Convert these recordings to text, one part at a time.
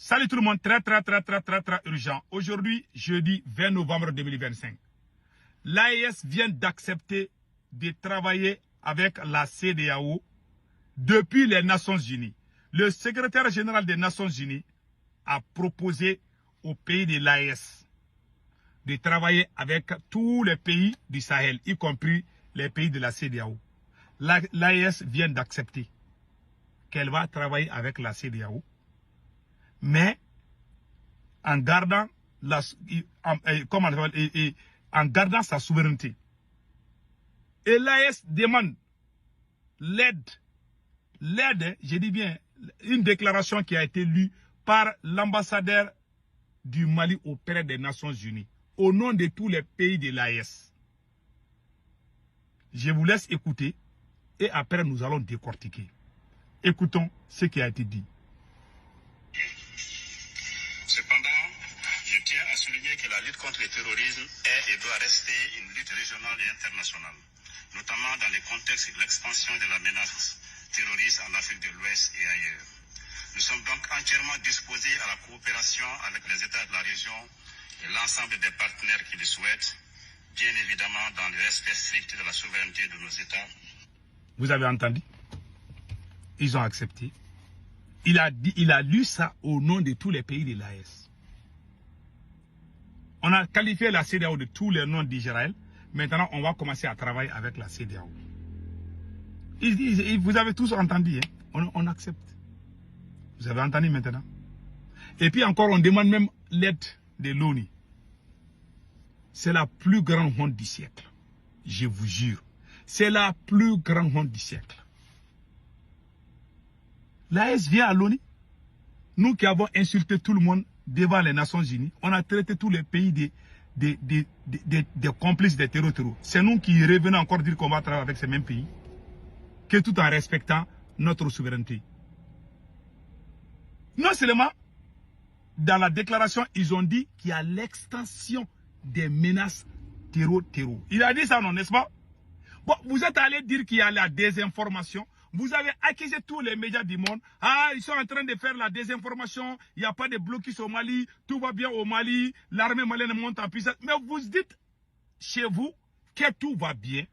Salut tout le monde, très urgent. Aujourd'hui, jeudi 20 novembre 2025. L'AES vient d'accepter de travailler avec la CEDEAO depuis les Nations Unies. Le secrétaire général des Nations Unies a proposé aux pays de l'AES de travailler avec tous les pays du Sahel, y compris les pays de la CEDEAO. L'AES vient d'accepter qu'elle va travailler avec la CEDEAO, mais en gardant, en gardant sa souveraineté. Et l'AES demande l'aide, je dis bien, une déclaration qui a été lue par l'ambassadeur du Mali auprès des Nations Unies, au nom de tous les pays de l'AES. Je vous laisse écouter et après nous allons décortiquer. Écoutons ce qui a été dit. Cependant, je tiens à souligner que la lutte contre le terrorisme est et doit rester une lutte régionale et internationale, notamment dans le contexte de l'expansion de la menace terroriste en Afrique de l'Ouest et ailleurs. Nous sommes donc entièrement disposés à la coopération avec les États de la région et l'ensemble des partenaires qui le souhaitent, bien évidemment dans le respect strict de la souveraineté de nos États. Vous avez entendu? Ils ont accepté. Il a lu ça au nom de tous les pays de l'AES. On a qualifié la CEDEAO de tous les noms d'Israël. Maintenant, on va commencer à travailler avec la CEDEAO. Vous avez tous entendu, hein? On accepte. Vous avez entendu maintenant. Et puis encore, on demande même l'aide de l'ONU. C'est la plus grande honte du siècle. Je vous jure. C'est la plus grande honte du siècle. L'AES vient à l'ONU. Nous qui avons insulté tout le monde devant les Nations Unies, on a traité tous les pays des complices des terroristes. C'est nous qui revenons encore dire qu'on va travailler avec ces mêmes pays, que tout en respectant notre souveraineté. Non seulement, dans la déclaration, ils ont dit qu'il y a l'extension des menaces terreau. Il a dit ça, non, n'est-ce pas? Bon, vous êtes allé dire qu'il y a la désinformation. Vous avez accusé tous les médias du monde. Ah, ils sont en train de faire la désinformation. Il n'y a pas de blocus au Mali. Tout va bien au Mali. L'armée malienne monte en puissance. Mais vous dites chez vous que tout va bien.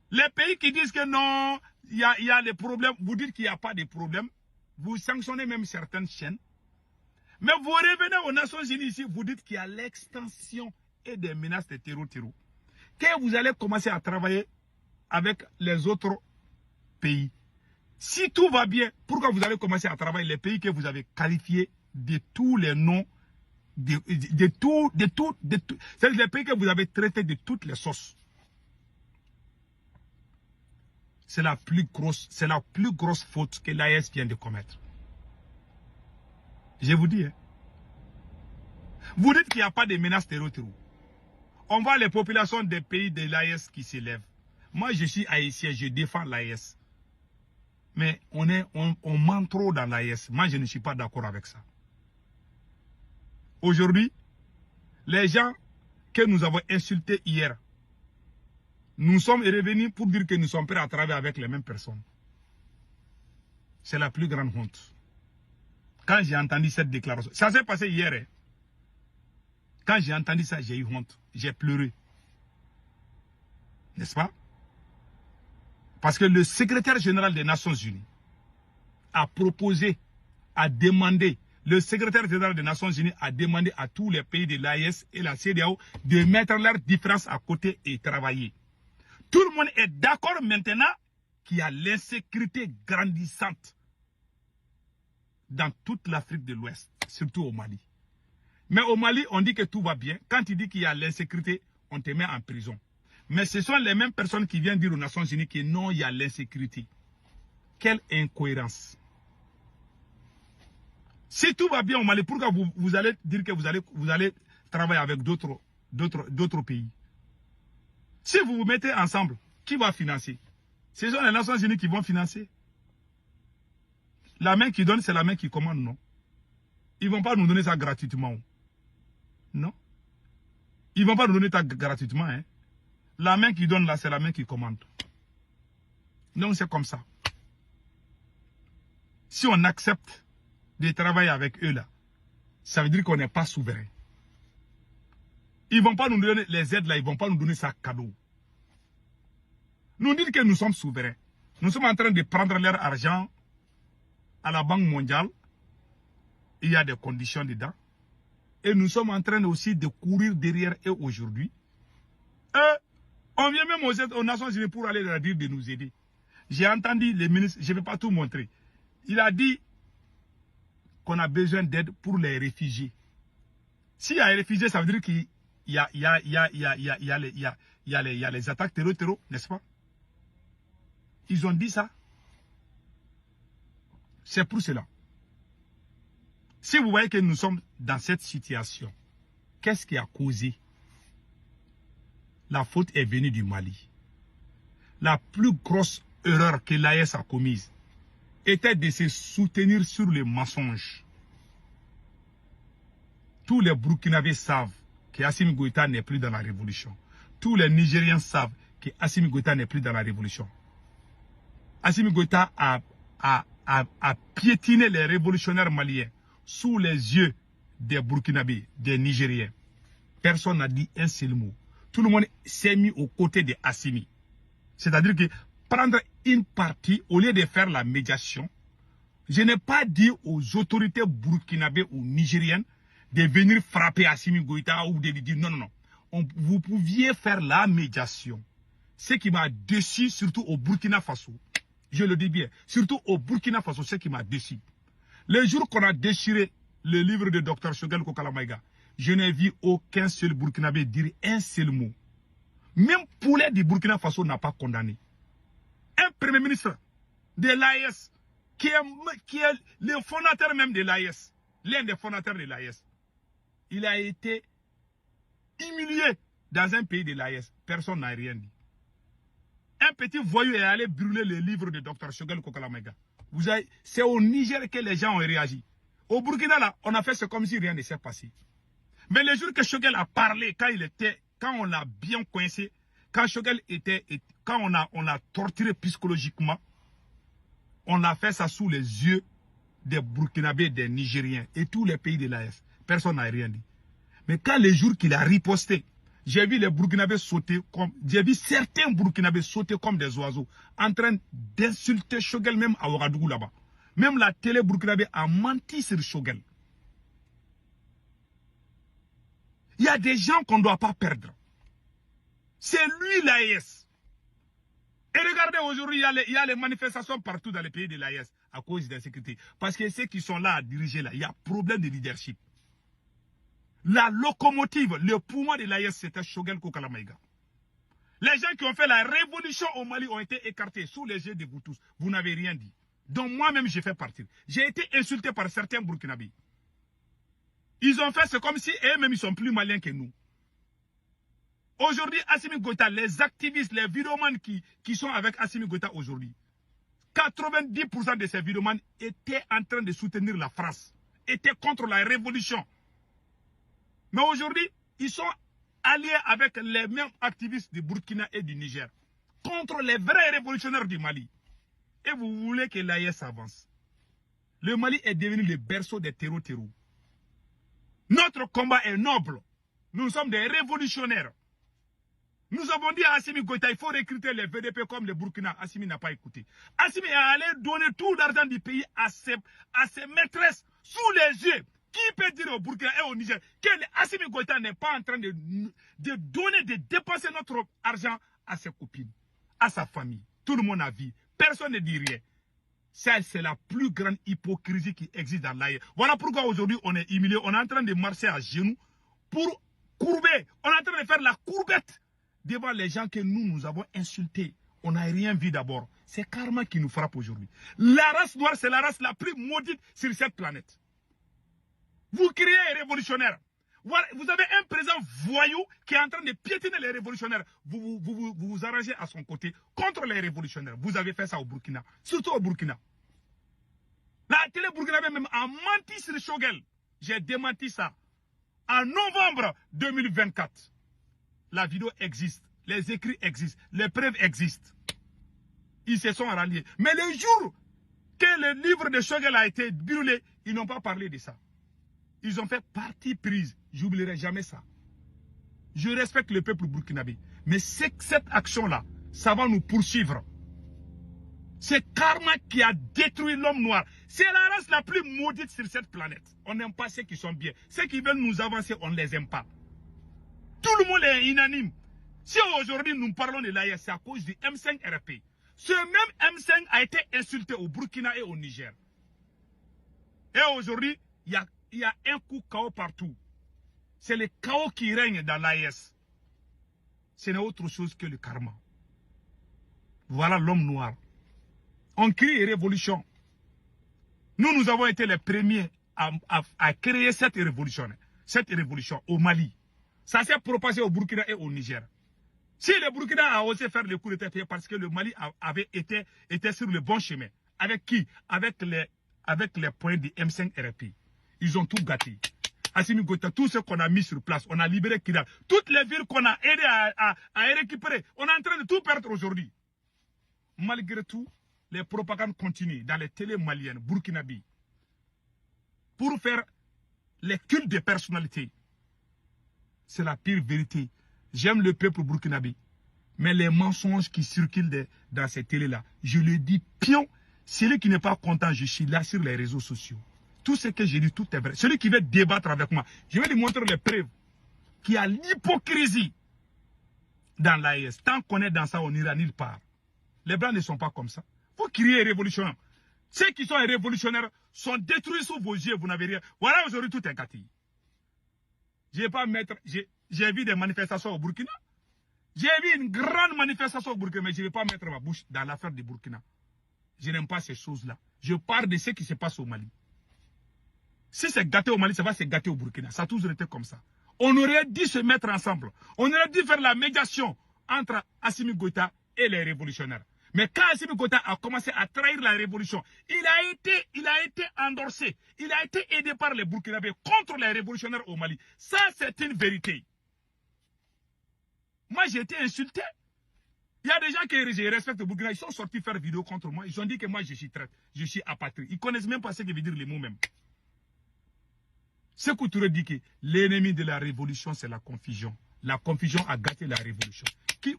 Les pays qui disent que non, il y a des problèmes. Vous dites qu'il n'y a pas de problème. Vous sanctionnez même certaines chaînes. Mais vous revenez aux Nations Unies ici. Vous dites qu'il y a l'extension et des menaces de terreau. Que vous allez commencer à travailler avec les autres pays. Si tout va bien, pourquoi vous allez commencer à travailler les pays que vous avez qualifiés de tous les noms, c'est les pays que vous avez traités de toutes les sauces. C'est la plus grosse faute que l'AES vient de commettre. Je vous dis, hein. Vous dites qu'il n'y a pas de menace terror. On voit les populations des pays de l'AES qui s'élèvent. Moi, je suis haïtien, je défends l'AES. Mais on ment trop dans l'AES. Moi, je ne suis pas d'accord avec ça. Aujourd'hui, les gens que nous avons insultés hier, nous sommes revenus pour dire que nous sommes prêts à travailler avec les mêmes personnes. C'est la plus grande honte. Quand j'ai entendu cette déclaration, ça s'est passé hier. Hein. Quand j'ai entendu ça, j'ai eu honte. J'ai pleuré. N'est-ce pas? Parce que le secrétaire général des Nations Unies a proposé, a demandé, le secrétaire général des Nations Unies a demandé à tous les pays de l'AES et la CEDEAO de mettre leurs différences à côté et travailler. Tout le monde est d'accord maintenant qu'il y a l'insécurité grandissante dans toute l'Afrique de l'Ouest, surtout au Mali. Mais au Mali, on dit que tout va bien. Quand il dit qu'il y a l'insécurité, on te met en prison. Mais ce sont les mêmes personnes qui viennent dire aux Nations Unies que non, il y a l'insécurité. Quelle incohérence. Si tout va bien au Mali, pourquoi vous allez dire que vous allez travailler avec d'autres pays? Si vous vous mettez ensemble, qui va financer? Ce sont les Nations Unies qui vont financer. La main qui donne, c'est la main qui commande, non? Ils ne vont pas nous donner ça gratuitement. Non? Ils ne vont pas nous donner ça gratuitement, hein? La main qui donne là, c'est la main qui commande. Donc c'est comme ça. Si on accepte de travailler avec eux là, ça veut dire qu'on n'est pas souverain. Ils ne vont pas nous donner les aides là, ils ne vont pas nous donner ça cadeau. Nous disent que nous sommes souverains. Nous sommes en train de prendre leur argent à la Banque mondiale. Il y a des conditions dedans. Et nous sommes en train aussi de courir derrière eux aujourd'hui. On vient même aux Nations Unies pour aller leur dire de nous aider. J'ai entendu les ministres, je ne vais pas tout montrer. Il a dit qu'on a besoin d'aide pour les réfugiés. S'il y a des réfugiés, ça veut dire qu'il y a les attaques terror, n'est-ce pas? Ils ont dit ça. C'est pour cela. Si vous voyez que nous sommes dans cette situation, qu'est-ce qui a causé? La faute est venue du Mali. La plus grosse erreur que l'AES a commise était de se soutenir sur les mensonges. Tous les Burkinabés savent que Assimi Goïta n'est plus dans la révolution. Tous les Nigériens savent que Assimi Goïta n'est plus dans la révolution. Assimi Goïta a piétiné les révolutionnaires maliens sous les yeux des Burkinabés, des Nigériens. Personne n'a dit un seul mot. Tout le monde s'est mis aux côtés de Assimi. C'est-à-dire que prendre une partie, au lieu de faire la médiation, je n'ai pas dit aux autorités burkinabées ou nigériennes de venir frapper Assimi Goïta ou de lui dire non, non, non. Vous pouviez faire la médiation. Ce qui m'a déçu, surtout au Burkina Faso, je le dis bien, surtout au Burkina Faso, ce qui m'a déçu. Le jour qu'on a déchiré le livre de Dr Choguel Kokala Maïga, je n'ai vu aucun seul Burkinabé dire un seul mot. Même Poulet du Burkina Faso n'a pas condamné. Un premier ministre de l'AES, qui est le fondateur même de l'AES, l'un des fondateurs de l'AES, il a été humilié dans un pays de l'AES. Personne n'a rien dit. Un petit voyou est allé brûler le livre de Dr Choguel Kokala Maïga. C'est au Niger que les gens ont réagi. Au Burkina, là, on a fait ce comme si rien ne s'est passé. Mais le jour que Choguel a parlé, quand on l'a bien coincé, quand on l'a torturé psychologiquement, on a fait ça sous les yeux des Burkinabés, des Nigériens et tous les pays de l'AES. Personne n'a rien dit. Mais quand le jour qu'il a riposté, j'ai vu les Burkinabés sauter j'ai vu certains Burkinabés sauter comme des oiseaux, en train d'insulter Choguel même à Ouagadougou là-bas. Même la télé burkinabé a menti sur Choguel. Il y a des gens qu'on ne doit pas perdre. C'est lui l'AES. Et regardez, aujourd'hui, il y a les manifestations partout dans les pays de l'AES à cause de la sécurité. Parce que ceux qui sont là à diriger, là, il y a problème de leadership. La locomotive, le poumon de l'AES, c'était Choguel Kokala Maïga. Les gens qui ont fait la révolution au Mali ont été écartés sous les yeux de vous tous. Vous n'avez rien dit. Donc moi-même, j'ai fait partir. J'ai été insulté par certains Burkinabés. Ils ont fait, c'est comme si eux-mêmes, ils sont plus maliens que nous. Aujourd'hui, Assimi Goïta, les activistes, les vidéomans qui sont avec Assimi Goïta aujourd'hui, 90% de ces vidéomans étaient en train de soutenir la France, étaient contre la révolution. Mais aujourd'hui, ils sont alliés avec les mêmes activistes du Burkina et du Niger, contre les vrais révolutionnaires du Mali. Et vous voulez que l'AES avance. Le Mali est devenu le berceau des terreaux. Notre combat est noble. Nous sommes des révolutionnaires. Nous avons dit à Assimi Goïta, il faut recruter les VDP comme le Burkina. Assimi n'a pas écouté. Assimi est allé donner tout l'argent du pays à ses maîtresses sous les yeux. Qui peut dire au Burkina et au Niger que Assimi Goïta n'est pas en train de dépenser notre argent à ses copines, à sa famille. Tout le monde a vu. Personne ne dit rien. Ça, c'est la plus grande hypocrisie qui existe dans l'AES. Voilà pourquoi aujourd'hui on est humilié. On est en train de marcher à genoux pour courber. On est en train de faire la courbette devant les gens que nous avons insultés. On n'a rien vu d'abord. C'est karma qui nous frappe aujourd'hui. La race noire, c'est la race la plus maudite sur cette planète. Vous criez révolutionnaire. Vous avez un président voyou qui est en train de piétiner les révolutionnaires. Vous vous arrangez à son côté contre les révolutionnaires. Vous avez fait ça au Burkina, surtout au Burkina. La télé burkinabé même a menti sur Choguel. J'ai démenti ça. En novembre 2024, la vidéo existe, les écrits existent, les preuves existent. Ils se sont ralliés. Mais le jour que le livre de Choguel a été brûlé, ils n'ont pas parlé de ça. Ils ont fait partie prise. J'oublierai jamais ça. Je respecte le peuple burkinabé. Mais cette action-là, ça va nous poursuivre. C'est Karma qui a détruit l'homme noir. C'est la race la plus maudite sur cette planète. On n'aime pas ceux qui sont bien. Ceux qui veulent nous avancer, on ne les aime pas. Tout le monde est unanime. Si aujourd'hui nous parlons de l'AIS, c'est à cause du M5RP. Ce même M5 a été insulté au Burkina et au Niger. Et aujourd'hui, il y a un coup chaos partout. C'est le chaos qui règne dans l'AIS. Ce n'est autre chose que le karma. Voilà l'homme noir. On crie révolution. Nous avons été les premiers à créer cette révolution au Mali. Ça s'est propagé au Burkina et au Niger. Si le Burkina a osé faire le coup d'État, c'est parce que le Mali était sur le bon chemin. Avec qui? Avec les points du M5RP. Ils ont tout gâté. Assimi Goïta, tout ce qu'on a mis sur place, on a libéré Kidal. Toutes les villes qu'on a aidé à récupérer, on est en train de tout perdre aujourd'hui. Malgré tout, les propagandes continuent dans les télés maliennes, burkinabé, pour faire les cultes de personnalité. C'est la pire vérité. J'aime le peuple burkinabé. Mais les mensonges qui circulent dans ces télés-là, je le dis, pion, celui qui n'est pas content, je suis là sur les réseaux sociaux. Tout ce que j'ai dit, tout est vrai. Celui qui veut débattre avec moi, je vais lui montrer les preuves qu'il y a l'hypocrisie dans l'AES. Tant qu'on est dans ça, on n'ira nulle part. Les Blancs ne sont pas comme ça. Vous criez révolutionnaire. Ceux qui sont révolutionnaires sont détruits sous vos yeux, vous n'avez rien. Voilà, aujourd'hui, tout est gâté. J'ai vu des manifestations au Burkina. J'ai vu une grande manifestation au Burkina, mais je ne vais pas mettre ma bouche dans l'affaire du Burkina. Je n'aime pas ces choses-là. Je parle de ce qui se passe au Mali. Si c'est gâté au Mali, ça va se gâter au Burkina. Ça a toujours été comme ça. On aurait dû se mettre ensemble. On aurait dû faire la médiation entre Assimi Goïta et les révolutionnaires. Mais quand Assimi Goïta a commencé à trahir la révolution, il a été endorsé. Il a été aidé par les Burkinabés contre les révolutionnaires au Mali. Ça, c'est une vérité. Moi, j'ai été insulté. Il y a des gens qui respectent le Burkina. Ils sont sortis faire vidéo contre moi. Ils ont dit que moi, je suis traître. Je suis apatride. Ils ne connaissent même pas ce que veut dire les mots même. Ce que tu dit que l'ennemi de la révolution, c'est la confusion. La confusion a gâté la révolution.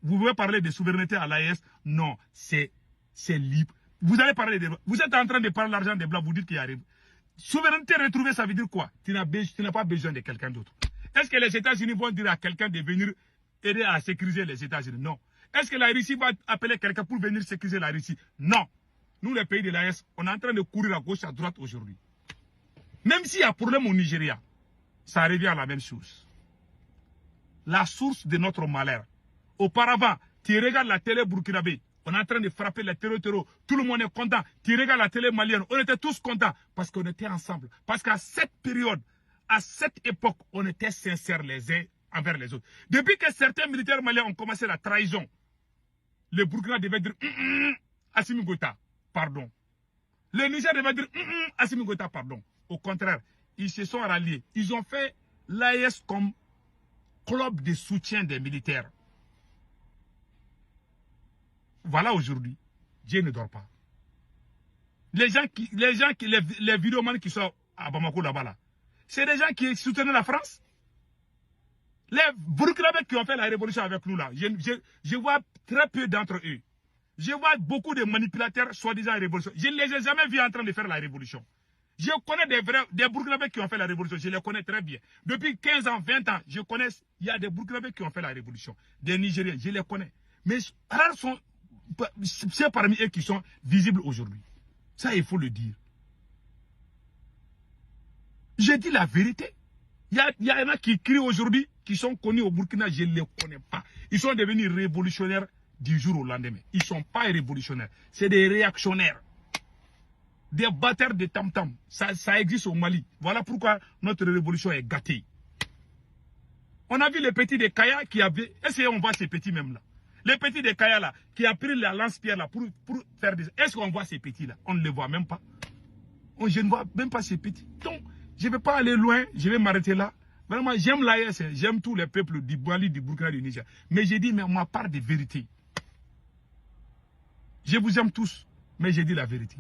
Vous pouvez parler de souveraineté à l'AES? Non, c'est libre. Vous allez parler vous êtes en train de parler de l'argent des Blancs, vous dites qu'il y a souveraineté retrouvée, ça veut dire quoi? Tu n'as pas besoin de quelqu'un d'autre. Est-ce que les États-Unis vont dire à quelqu'un de venir aider à sécuriser les États-Unis? Non. Est-ce que la Russie va appeler quelqu'un pour venir sécuriser la Russie? Non. Nous, les pays de l'AES, on est en train de courir à gauche, à droite aujourd'hui. Même s'il y a problème au Nigeria, ça revient à la même chose. La source de notre malheur. Auparavant, tu regardes la télé burkinabé, on est en train de frapper les terreaux, tout le monde est content. Tu regardes la télé malienne, on était tous contents parce qu'on était ensemble. Parce qu'à cette période, à cette époque, on était sincères les uns envers les autres. Depuis que certains militaires maliens ont commencé la trahison, le Burkina devait dire Assimi Goïta, pardon. Le Niger devait dire Assimi Goïta, pardon. Au contraire, ils se sont ralliés. Ils ont fait l'AES comme club de soutien des militaires. Voilà aujourd'hui, Dieu ne dort pas. Les vidéomans qui sont à Bamako là-bas, là, c'est des gens qui soutenaient la France. Les Burkinabés qui ont fait la révolution avec nous là, je vois très peu d'entre eux. Je vois beaucoup de manipulateurs soi-disant révolution. Je ne les ai jamais vus en train de faire la révolution. Je connais des Burkinabés qui ont fait la révolution, je les connais très bien. Depuis 15 ans, 20 ans, je connais, il y a des Burkinabés qui ont fait la révolution. Des Nigériens, je les connais. Mais rares sont, c'est parmi eux qui sont visibles aujourd'hui. Ça, il faut le dire. J'ai dit la vérité. Il y en a qui crient aujourd'hui, qui sont connus au Burkina, je ne les connais pas. Ils sont devenus révolutionnaires du jour au lendemain. Ils ne sont pas révolutionnaires, c'est des réactionnaires. Des batteurs de tam-tam. Ça existe au Mali. Voilà pourquoi notre révolution est gâtée. On a vu les petits de Kaya qui avaient... Est-ce qu'on voit ces petits même là? Les petits de Kaya là, qui a pris la lance-pierre là pour faire des... Est-ce qu'on voit ces petits là? On ne les voit même pas. Je ne vois même pas ces petits. Donc, je ne vais pas aller loin. Je vais m'arrêter là. Vraiment, j'aime l'AES. J'aime tous les peuples du Mali, du Burkina, du Niger. Mais j'ai dit, mais ma part de vérité. Je vous aime tous, mais j'ai dit la vérité.